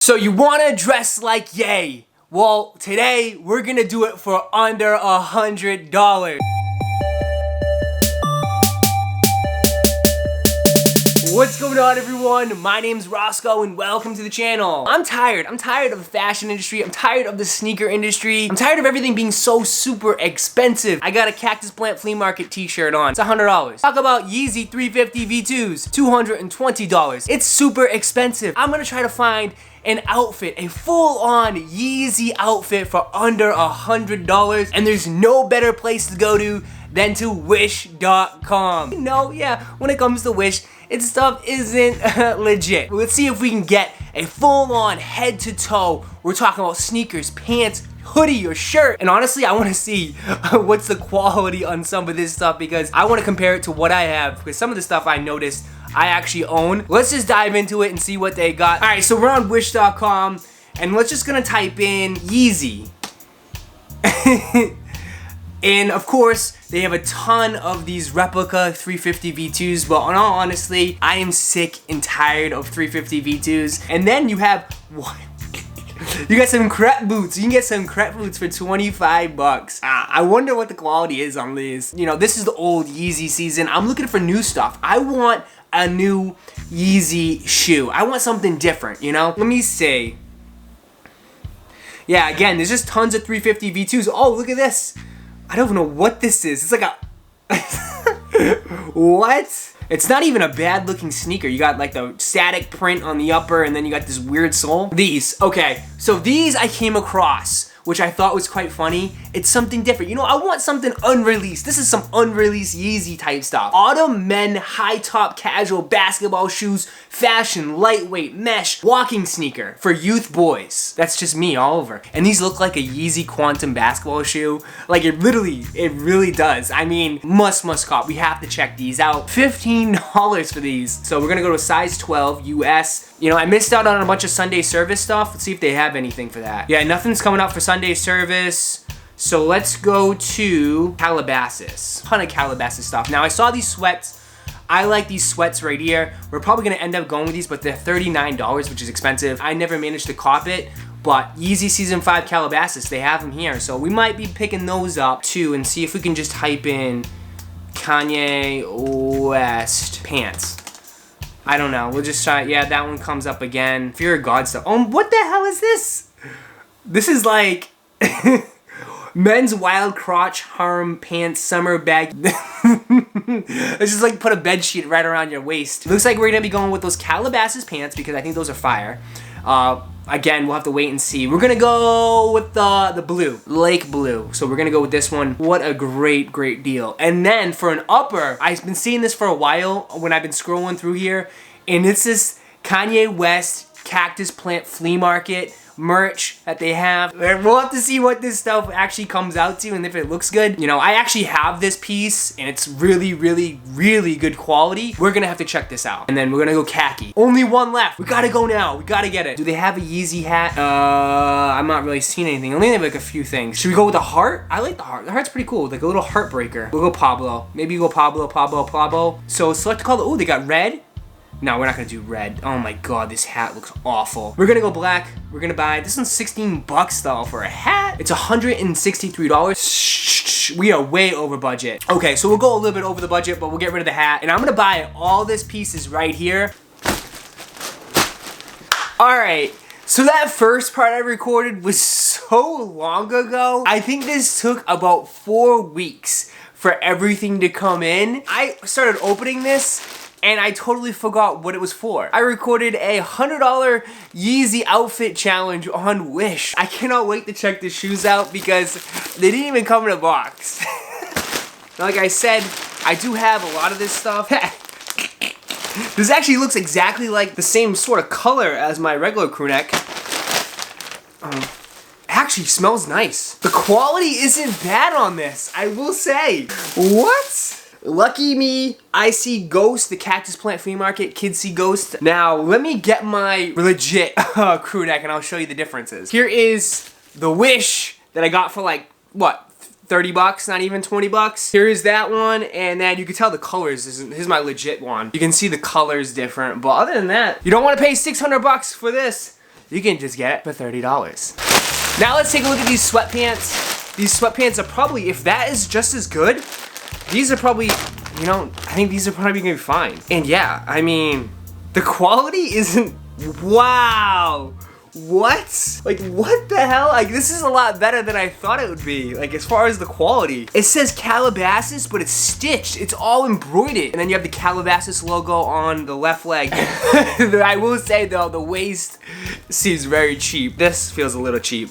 So you wanna dress like Ye? Well, today we're gonna do it for under $100. What's going on, everyone? My name's Roscoe and welcome to the channel. I'm tired of the fashion industry. I'm tired of the sneaker industry. I'm tired of everything being so super expensive. I got a Cactus Plant Flea Market t-shirt on. It's $100. Talk about Yeezy 350 V2s, $220. It's super expensive. I'm gonna try to find an outfit, a full-on Yeezy outfit for under $100, and there's no better place to go to than to wish.com. You know, yeah, when it comes to Wish, its stuff isn't legit. Let's see if we can get a full-on head to toe. We're talking about sneakers, pants, hoodie, or shirt. And honestly, I want to see what's the quality on some of this stuff because I want to compare it to what I have, because some of the stuff I noticed I actually own. Let's just dive into it and see what they got. All right, so we're on wish.com and let's just gonna type in Yeezy. And of course, they have a ton of these replica 350 V2s, but in all honesty, I am sick and tired of 350 V2s. And then you have, what? You got some crepe boots. You can get some crepe boots for 25 bucks. I wonder what the quality is on these. You know, this is the old Yeezy season. I'm looking for new stuff. I want a new Yeezy shoe. I want something different, you know? Let me see. Yeah, again, there's just tons of 350 V2s. Oh, look at this. I don't even know what this is. It's like a... What? It's not even a bad looking sneaker. You got like the static print on the upper and then you got this weird sole. These, okay. So these I came across, which I thought was quite funny. It's something different. You know, I want something unreleased. This is some unreleased Yeezy type stuff. Autumn men high top casual basketball shoes, fashion, lightweight, mesh, walking sneaker for youth boys. That's just me all over. And these look like a Yeezy Quantum basketball shoe. Like it really does. I mean, must cop. We have to check these out. $15 for these. So we're gonna go to a size 12 US. You know, I missed out on a bunch of Sunday service stuff. Let's see if they have anything for that. Yeah, nothing's coming up for Sunday service. So let's go to Calabasas. Ton of Calabasas stuff. Now I saw these sweats. I like these sweats right here. We're probably gonna end up going with these, but they're $39, which is expensive. I never managed to cop it, but Yeezy Season 5 Calabasas, they have them here. So we might be picking those up too and see if we can just type in Kanye West pants. I don't know, we'll just try. Yeah, that one comes up again. Fear of God stuff. Oh, what the hell is this? This is like men's wild crotch harem pants summer bag. It's just like put a bed sheet right around your waist. Looks like we're gonna be going with those Calabasas pants because I think those are fire. Again, we'll have to wait and see. We're gonna go with the blue, lake blue. So we're gonna go with this one. What a great deal. And then for an upper, I've been seeing this for a while when I've been scrolling through here, and it's this Kanye West Cactus Plant Flea Market merch that they have. We'll have to see what this stuff actually comes out to and if it looks good. You know, I actually have this piece and it's really good quality. We're gonna have to check this out. And then we're gonna go khaki. Only one left. We gotta go now. We gotta get it. Do they have a Yeezy hat? I'm not really seeing anything. Only have like a few things. Should we go with the heart? I like the heart. The heart's pretty cool. Like a little heartbreaker. We'll go Pablo. Maybe go Pablo. So select a color. Oh, they got red. No, we're not gonna do red. Oh my god, this hat looks awful. We're gonna go black. We're gonna buy, this one's 16 bucks though for a hat. It's $163. Shh, we are way over budget. Okay, so we'll go a little bit over the budget, but we'll get rid of the hat. And I'm gonna buy all this pieces right here. All right, so that first part I recorded was so long ago. I think this took about 4 weeks for everything to come in. I started opening this and I totally forgot what it was for. I recorded a $100 Yeezy outfit challenge on Wish. I cannot wait to check the shoes out because they didn't even come in a box. Like I said, I do have a lot of this stuff. This actually looks exactly like the same sort of color as my regular crew neck. Actually smells nice. The quality isn't bad on this, I will say. What? Lucky me, I see Ghost, the Cactus Plant Flea Market. Kids see Ghost. Now, let me get my legit crew neck and I'll show you the differences. Here is the Wish that I got for like, what, 30 bucks, not even 20 bucks. Here is that one, and then you can tell the colors. Here's my legit one. You can see the colors different, but other than that, you don't want to pay 600 bucks for this. you can just get it for $30. Now let's take a look at these sweatpants. These sweatpants are probably, if that is just as good, these are probably, you know, I think these are probably gonna be fine. And yeah, I mean, the quality isn't, wow. What? Like, what the hell? Like, this is a lot better than I thought it would be. Like, as far as the quality. It says Calabasas, but it's stitched. It's all embroidered. And then you have the Calabasas logo on the left leg. I will say, though, the waist seems very cheap. This feels a little cheap.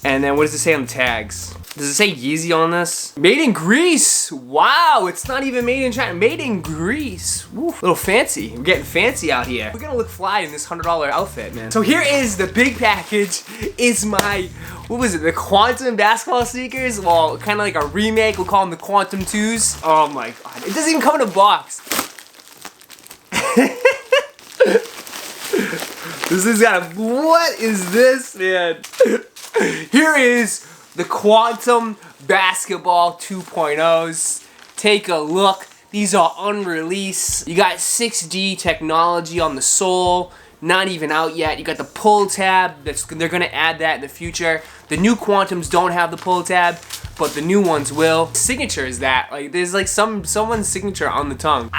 And then what does it say on the tags? Does it say Yeezy on this? Made in Greece! Wow, it's not even made in China. Made in Greece. Woo, a little fancy. We're getting fancy out here. We're gonna look fly in this $100 outfit, man. So here is the big package. Is my, what was it, the Quantum basketball sneakers? Well, kind of like a remake. We'll call them the Quantum 2s. Oh my God. It doesn't even come in a box. This has got a, what is this, man? Here is the Quantum Basketball 2.0s. Take a look. These are unreleased. You got 6D technology on the sole. Not even out yet. You got the pull tab. They're gonna add that in the future. The new Quantums don't have the pull tab, but the new ones will. Signature is that. Like, there's like someone's signature on the tongue.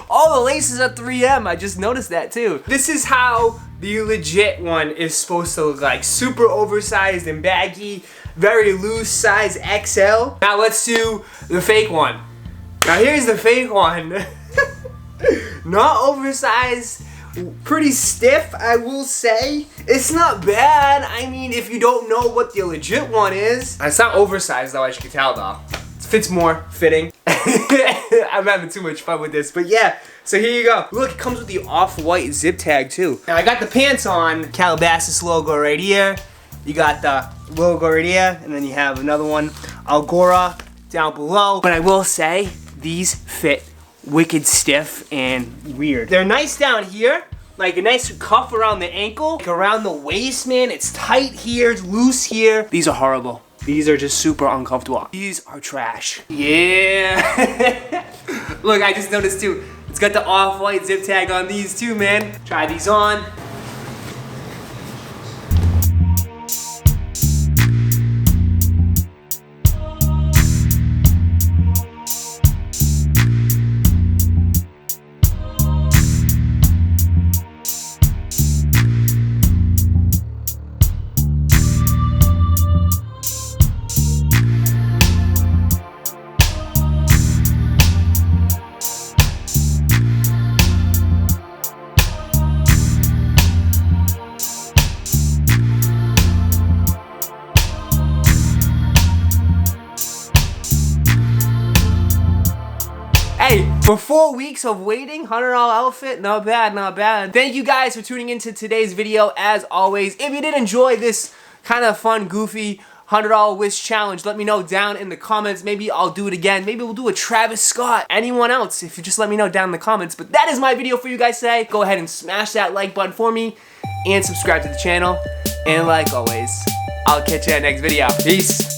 All the laces are 3M. I just noticed that too. This is how the legit one is supposed to look like. Super oversized and baggy. Very loose, size XL. Now let's do the fake one. Now here's the fake one. Not oversized. Pretty stiff, I will say. It's not bad. I mean, if you don't know what the legit one is. It's not oversized though, as you can tell though. It fits more fitting. I'm having too much fun with this, but yeah. So here you go. Look, it comes with the off-white zip tag too. Now I got the pants on. Calabasas logo right here. You got the logo right here, and then you have another one, Algora, down below. But I will say, these fit wicked stiff and weird. They're nice down here, like a nice cuff around the ankle, like around the waist, man. It's tight here, it's loose here. These are horrible. These are just super uncomfortable. These are trash. Yeah. Look, I just noticed too, it's got the off-white zip tag on these too, man. Try these on. Hey, for 4 weeks of waiting, $100 outfit, not bad, not bad. Thank you guys for tuning into today's video, as always. If you did enjoy this kind of fun, goofy $100 wish challenge, let me know down in the comments. Maybe I'll do it again. Maybe we'll do a Travis Scott. Anyone else, if you just let me know down in the comments. But that is my video for you guys today. Go ahead and smash that like button for me and subscribe to the channel. And like always, I'll catch you in the next video. Peace.